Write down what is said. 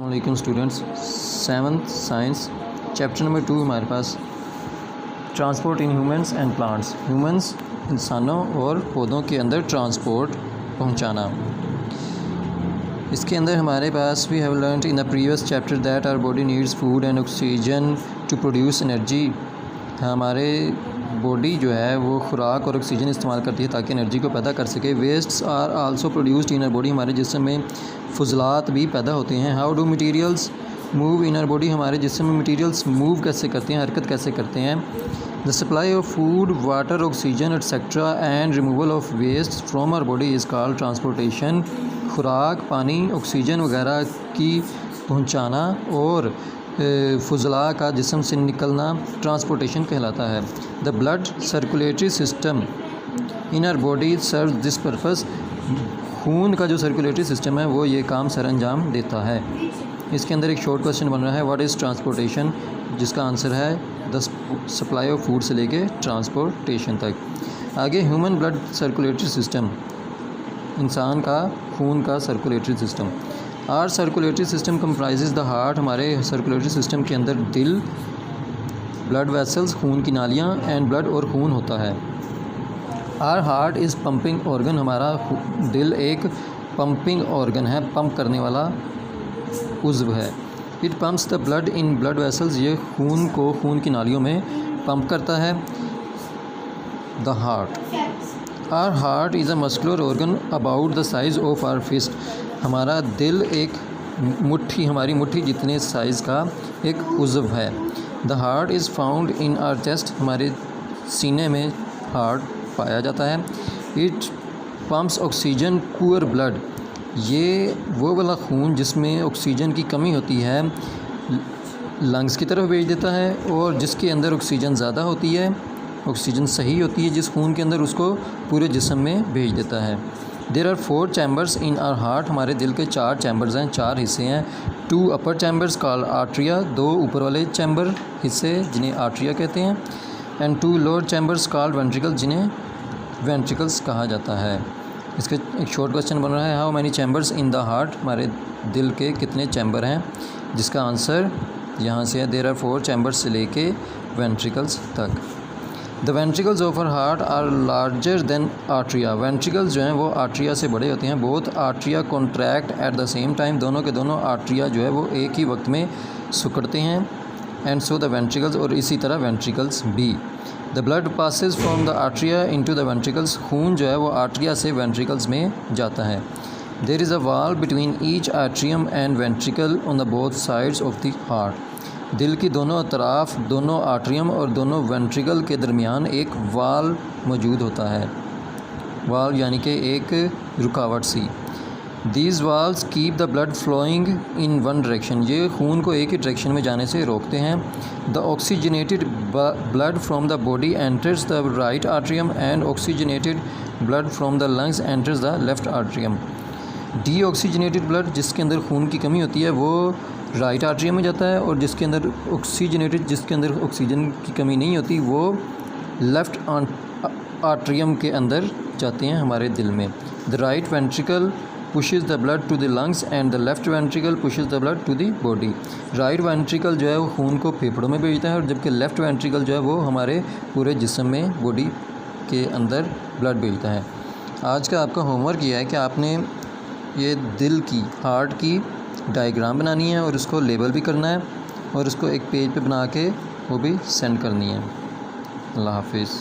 अस्सलाम students, 7th science chapter number 2 हमारे पास transport in humans and plants, humans इंसानों और पौधों के अंदर ट्रांसपोर्ट पहुंचाना। इसके अंदर हमारे पास we have learned in the previous chapter that our body needs food and oxygen to produce energy. हमारे बॉडी जो है वो खुराक और ऑक्सीजन इस्तेमाल करती है ताकि एनर्जी को पैदा कर सके। Wastes are also produced in our body, हमारे जिस्म में फजलात भी पैदा होते हैं। How do materials move in our body, हमारे जिस्म में मटीरियल्स मूव कैसे करते हैं, हरकत कैसे करते हैं। The supply of food, water, oxygen etcetera and removal of waste from our body is called transportation. खुराक, पानी, ऑक्सीजन वगैरह की पहुँचाना और फजला का जिस्म से निकलना ट्रांसपोर्टेशन कहलाता है। The blood circulatory system in our body serve this purpose, खून का जो सर्कुलेटरी सिस्टम है वो ये काम सर अंजाम देता है। इसके अंदर एक शॉर्ट क्वेश्चन बन रहा है, व्हाट इज़ ट्रांसपोर्टेशन, जिसका आंसर है द सप्लाई ऑफ फूड से लेके ट्रांसपोर्टेशन तक। आगे ह्यूमन ब्लड सर्कुलेटरी सिस्टम, इंसान का खून का circulatory system. Our circulatory system comprises the heart, हमारे सर्कुलेटरी सिस्टम के अंदर दिल, ब्लड वेसल्स, खून की नालियाँ एंड ब्लड और खून होता है। Our heart is pumping organ, हमारा दिल एक पंपिंग ऑर्गन है, पंप करने वाला उज़्व है। It pumps the blood in blood vessels, ये खून को खून की नालियों में पंप करता है। The heart, our heart is a muscular organ about the size of our fist, हमारा दिल एक मुट्ठी, हमारी मुट्ठी जितने साइज़ का एक उज़्व है। The heart is found in are chest, हमारे सीने में हार्ट पाया जाता है। It pumps oxygen poor blood, ये वो वाला खून जिसमें ऑक्सीजन की कमी होती है लंग्स की तरफ भेज देता है, और जिसके अंदर ऑक्सीजन ज़्यादा होती है, ऑक्सीजन सही होती है जिस खून के अंदर, उसको पूरे जिस्म में भेज देता है। There are 4 chambers in our heart, हमारे दिल के 4 चैम्बर्स हैं, 4 हिस्से हैं। 2 अपर चैम्बर्स कॉल्ड आर्ट्रिया, 2 ऊपर वाले चैम्बर हिस्से जिन्हें आर्ट्रिया कहते हैं। And 2 lower chambers called ventricle, जिन्हें वेंट्रिकल्स कहा जाता है। इसके एक शॉर्ट क्वेश्चन बन रहा है, how many chambers in the heart, हमारे दिल के कितने चैम्बर हैं, जिसका आंसर यहाँ से है देयर आर 4 चैम्बर्स से लेके वेंट्रिकल्स तक। The ventricles of our heart are larger than atria, ventricles जो हैं वो आर्ट्रिया से बड़े होते हैं। Both atria contract at the same time, दोनों के दोनों आर्ट्रिया जो है वो एक ही वक्त में सिकुड़ते हैं। एंड सो द वेंट्रिकल्स, और इसी तरह वेंट्रिकल्स भी। The blood passes from the atria into the ventricles, खून जो है वो आर्ट्रिया से वेंट्रिकल्स में जाता है। There is a wall between each atrium and ventricle on the both sides of the heart, दिल की दोनों तरफ, दोनों आर्ट्रियम और दोनों वेंट्रिकल के दरमियान एक वाल मौजूद होता है। वाल यानी कि एक रुकावट सी। These walls keep the blood flowing in one direction, ये खून को एक ही डायरेक्शन में जाने से रोकते हैं। The oxygenated blood from the body enters the right atrium and oxygenated blood from the lungs enters the left atrium. D oxygenated blood, जिसके अंदर खून की कमी होती है, वो राइट आर्ट्रियम में जाता है, और जिसके अंदर ऑक्सीजनेटेड, जिसके अंदर ऑक्सीजन की कमी नहीं होती, वो लेफ़्ट आर्ट्रियम के अंदर जाते हैं हमारे दिल में। The right ventricle pushes the blood to the lungs and the left ventricle pushes the blood to the body। Right ventricle जो है वो खून को फेफड़ों में भेजता है, और जबकि लेफ़्ट वेंट्रिकल जो है वो हमारे पूरे जिस्म में, बॉडी के अंदर ब्लड भेजता है। आज का आपका होमवर्क ये है कि आपने ये दिल की, हार्ट की डायग्राम बनानी है और उसको लेबल भी करना है, और उसको एक पेज पे बना के वो भी सेंड करनी है। अल्लाह हाफिज़।